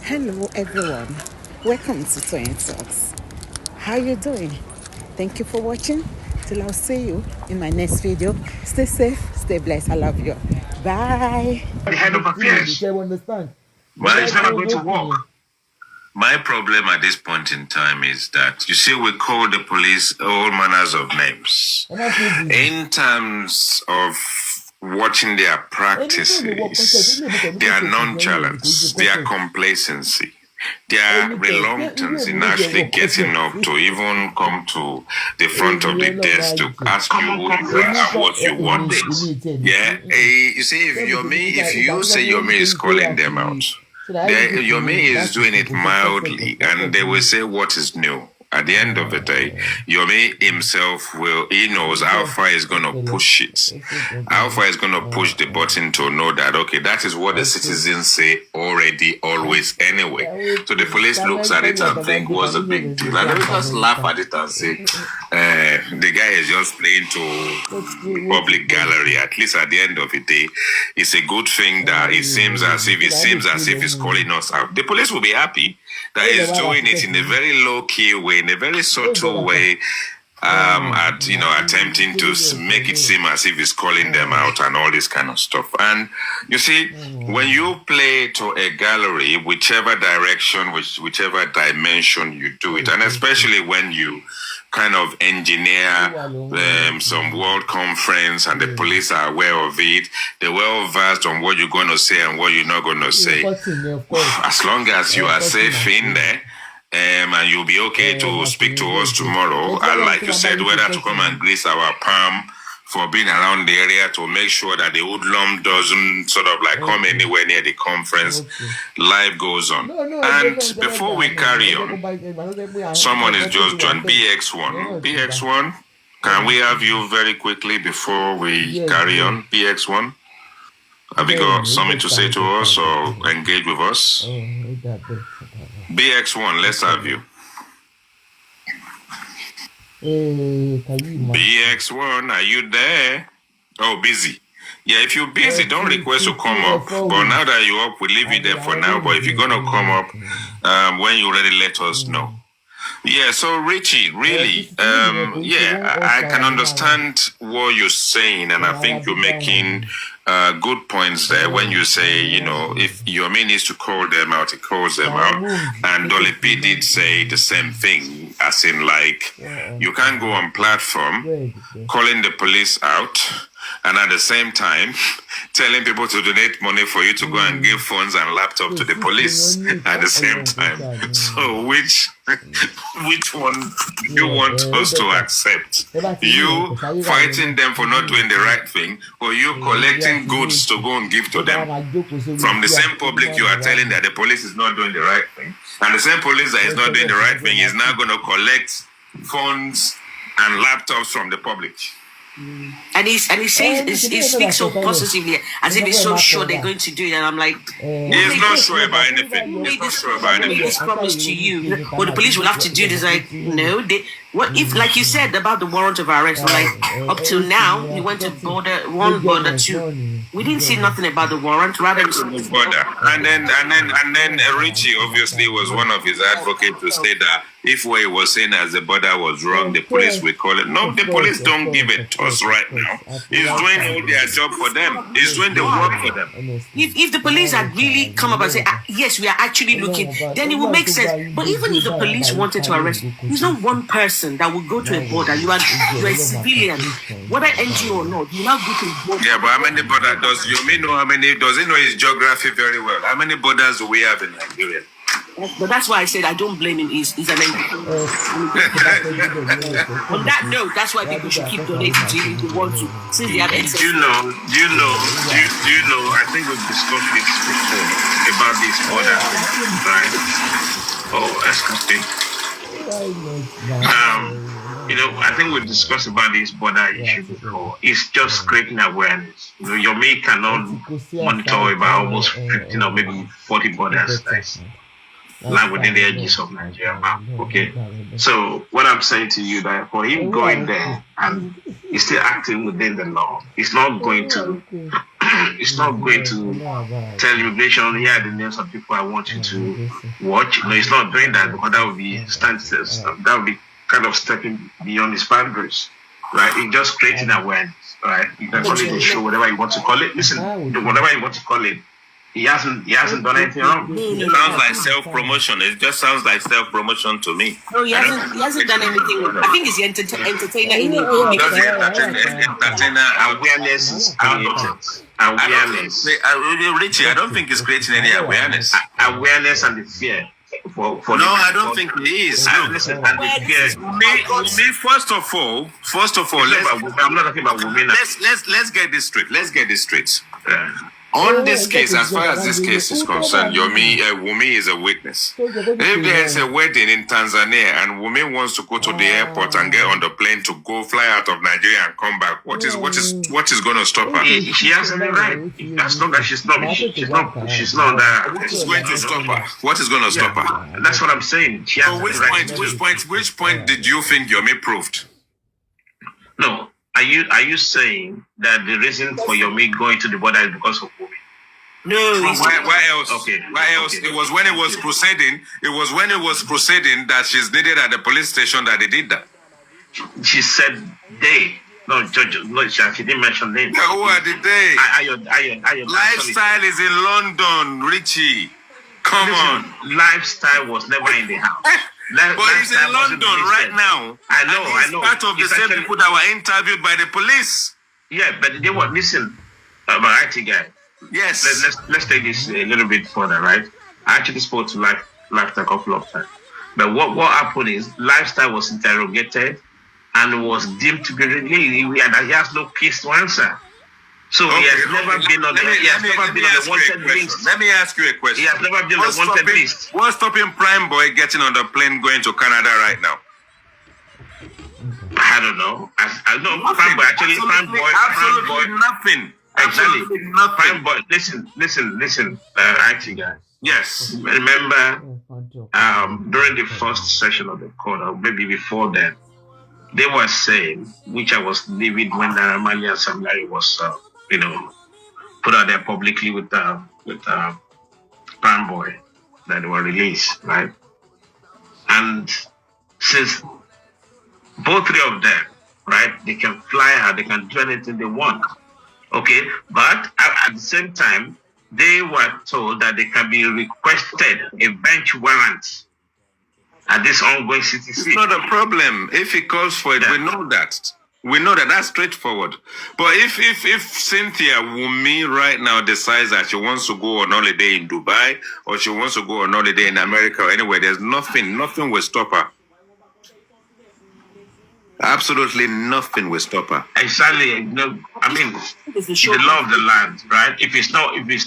Hello everyone, welcome to Toyeen Talks. How you doing? Thank you for watching. Till I'll see you in my next video. Stay safe, stay blessed. I love you. Bye. The head of affairs. But it's never going to work. My problem at this point in time is that, you see, we call the police all manners of names. In terms of watching their practices, their nonchalance, their complacency, their reluctance in actually getting up to even come to the front of the desk to ask you who you are and what you want. Yeah, you see, if you say Yomi is calling them out, Yomi is doing it mildly, and they will say what is new. At the end of the day, Yomi himself he knows how far he's going to push it. How far he's going to push the button to know that, okay, that is what the citizens say already, always, anyway. So the police looks at it and think, what's the big deal? And they just laugh at it and say, the guy is just playing to public gallery. At least at the end of the day, it's a good thing that it seems as if he's calling us out. The police will be happy that he's doing it in a very low-key way, in a very subtle way, attempting to make it seem as if he's calling them out and all this kind of stuff. And you see, when you play to a gallery, whichever direction, whichever dimension you do it, and especially when you kind of engineer some world conference and the police are aware of it, they're well versed on what you're going to say and what you're not going to say. As long as you are safe in there, and you'll be okay to speak to us tomorrow, and like you said, whether to come and grace our palm for being around the area to make sure that the hoodlum doesn't sort of like come anywhere near the conference. Life goes on. And before we carry on, someone is just joined. BX1, can we have you very quickly before we carry on? BX1, have you got something to say to us or engage with us? BX1, let's have you. BX1, are you there? Oh, busy. Yeah, if you're busy, don't request to come up. But now that you're up, we'll leave you there for now. But if you're going to come up, when you're ready, let us know. Yeah, so Richie, really, I can understand what you're saying, and I think you're making good points there when you say, if Yomi needs to call them out, he calls them out. And Dolly P did say the same thing, as in, like, you can't go on platform calling the police out and at the same time telling people to donate money for you to go and give phones and laptop to the police at the same time. So which one do you want us to accept? You fighting them for not doing the right thing, or you collecting goods to go and give to them from the same public you are telling that the police is not doing the right thing, and the same police that is not doing the right thing is now going to collect phones and laptops from the public? And he speaks so positively, as if he's so sure they're going to do it. And I'm like, he's not sure about anything. Who made this promise to you? Or the police will have to do this? Like, no. What if, like you said about the warrant of arrest, like up till now, he went to border 2. We didn't see nothing about the warrant. Rather, border. And then Richie obviously was one of his advocates to say that if what he was saying as the border was wrong, the police will call it. No, the police don't give it to us right now. He's doing all their job for them. He's doing the work for them. If the police had really come up and say, yes, we are actually looking, then it would make sense. But even if the police wanted to arrest, there's not one person that will go to a border. You are a civilian, whether NGO or not. You now go to a border. Yeah, but how many borders does Yomi know? Does he know his geography very well? How many borders do we have in Nigeria? But that's why I said I don't blame him. He's an NGO. On that note, that's why people should keep donating to him if they want to. Since they have access. Do you know? I think we've discussed this before about this border, right? Oh, that's good. I think we discussed about this border issue before. It's just creating awareness. Yomi cannot monitor about almost 15 or maybe 40 borders that's like within the edges of Nigeria. Okay, so what I'm saying to you that for him going there and he's still acting within the law, it's not going to it's not going to tell immigration, here are the names of people I want you to watch. No, it's not doing that, because that would be that would be kind of stepping beyond his boundaries, right? It's just creating awareness, right? You can call it a show, whatever you want to call it. Listen, whatever you want to call it. He hasn't done anything wrong. It sounds like self-promotion. It just sounds like self-promotion to me. No, he hasn't done anything wrong. I think he's the entertainer in it. Entertainer awareness is created. Awareness. Richie, I don't think he's creating any awareness. Awareness and the fear. No, I don't think he is. Listen, and the fear. Me, first of all, I'm not talking about women. Let's get this straight. On this case, as far as this case is concerned, Wumi is a witness. If there is a wedding in Tanzania and Wumi wants to go to the airport and get on the plane to go fly out of Nigeria and come back, what is going to stop her? She has any right. As long as she's not there. What is going to stop her? What is going to stop her? That's what I'm saying. She has which point did you think Yomi proved? No. Are you saying that the reason for Yomi going to the border is because of Wumi? No. Why else? Okay. Why else? Okay. It was when it was proceeding. It was when it was proceeding that she's needed at the police station that they did that. She said they. No, Judge. No, she didn't mention names. Yeah, who are the they? Lifestyle is in London, Richie. Come on. Lifestyle was never in the house. But he's in London right now. I know. Part of the same people that were interviewed by the police. Yeah, but they were, listen, variety guy. Yes. Let's take this a little bit further, right? I actually spoke to Lifestyle a couple of times. But what happened is Lifestyle was interrogated and was deemed to be released. He has no case to answer. So okay, he has never been on the wanted list. Let me ask you a question. He has never been on the wanted list. What's stopping Prime Boy getting on the plane going to Canada right now? I don't know. I know Prime Boy absolutely nothing. Absolutely nothing. Prime Boy, listen, IT guy. Yes. Remember, during the first session of the court, or maybe before then, they were saying, which I was living when Naramali and Samlari was, put out there publicly with Prime Boy, that they were released, right? And since both three of them, right, they can fly her, they can do anything they want, okay? But at the same time, they were told that they can be requested a bench warrant at this ongoing CTC. It's not a problem. If he calls for it, we know that. That's straightforward. But if Cynthia Wumi right now decides that she wants to go on holiday in Dubai or she wants to go on holiday in America or anywhere, there's nothing will stop her. Absolutely nothing will stop her. Exactly. The law of the land, right? If it's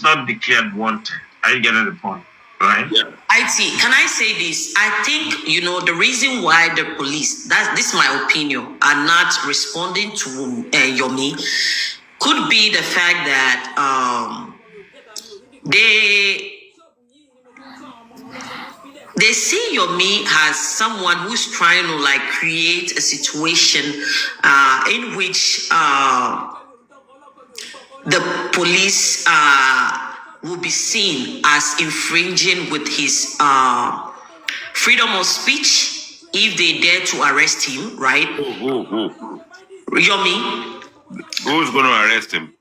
not declared wanted, are you getting the point? Right. Yeah. Can I say this? I think, the reason why the police, this is my opinion, are not responding to Yomi could be the fact that they see Yomi as someone who's trying to create a situation in which the police will be seen as infringing with his freedom of speech if they dare to arrest him, right? Who? Yomi. Who's going to arrest him?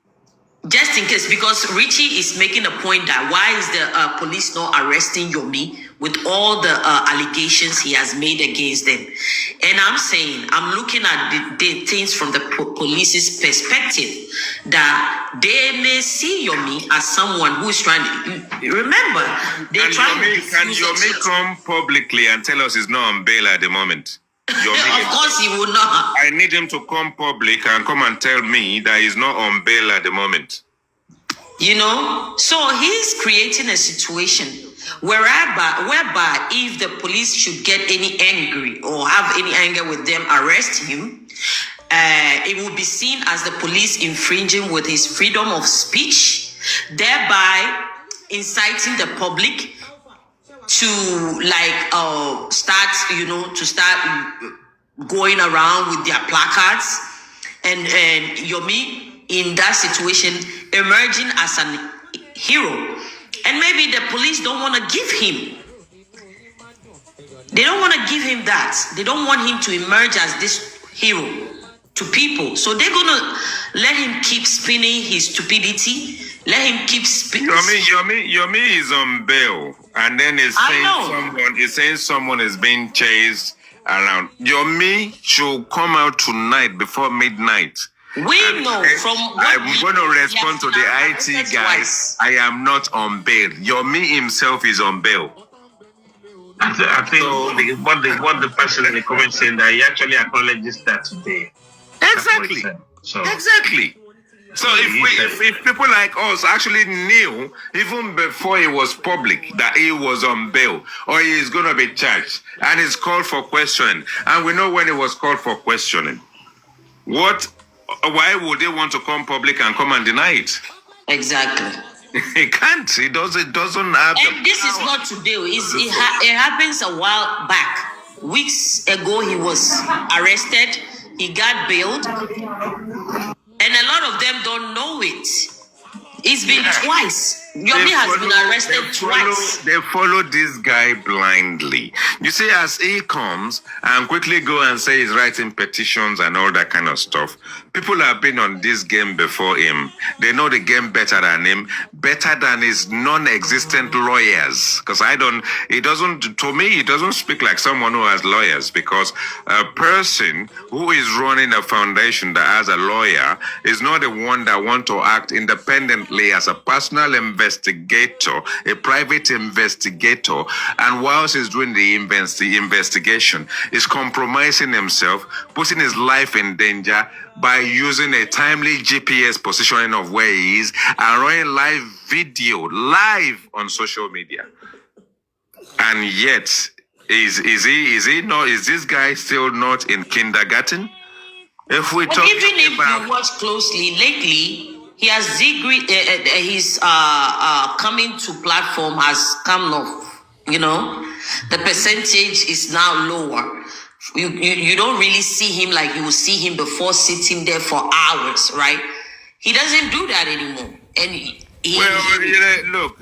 Just in case, because Richie is making a point that why is the police not arresting Yomi with all the allegations he has made against them? And I'm looking at the things from the police's perspective, that they may see Yomi as someone who is trying to, remember, they're trying to... Can Yomi come publicly and tell us he's not on bail at the moment? Of course he will not. I need him to come public and come and tell me that he's not on bail at the moment. So he's creating a situation whereby if the police should get any angry or have any anger with them, arrest him, it will be seen as the police infringing with his freedom of speech, thereby inciting the public to start going around with their placards, and Yomi in that situation, emerging as an hero. And maybe the police don't want to give him. They don't want to give him that. They don't want him to emerge as this hero to people. So they're going to let him keep spinning his stupidity. Let him keep spinning. Yomi is on bail. And then he's saying someone is being chased around. Yomi should come out tonight before midnight. We know from what I'm going to respond to the IT guys. I am not on bail. Yomi himself is on bail. I think so, what the person in the comment saying that he actually acknowledges that today. Exactly. Exactly. So if people like us actually knew even before it was public that he was on bail or he is going to be charged and he's called for questioning, and we know when he was called for questioning, why would they want to come public and come and deny it? Exactly. He can't. It doesn't have. And this is not today. It happens a while back. Weeks ago, he was arrested. He got bailed, and a lot of them don't know it. It's been twice. Yomi has been arrested twice. They follow this guy blindly. You see, as he comes and quickly go and say he's writing petitions and all that kind of stuff, people have been on this game before him. They know the game better than him, better than his non-existent lawyers. Because he doesn't speak like someone who has lawyers, because a person who is running a foundation that has a lawyer is not the one that want to act independently as a personal investigator, a private investigator, and whilst he's doing the investigation, is compromising himself, putting his life in danger by using a timely GPS positioning of where he is and running live video on social media. And yet, is this guy still not in kindergarten? If we talk even if you watch closely lately, he has his coming to platform has come off. You know, the percentage is now lower. You don't really see him like you will see him before, sitting there for hours, right? He doesn't do that anymore. And look,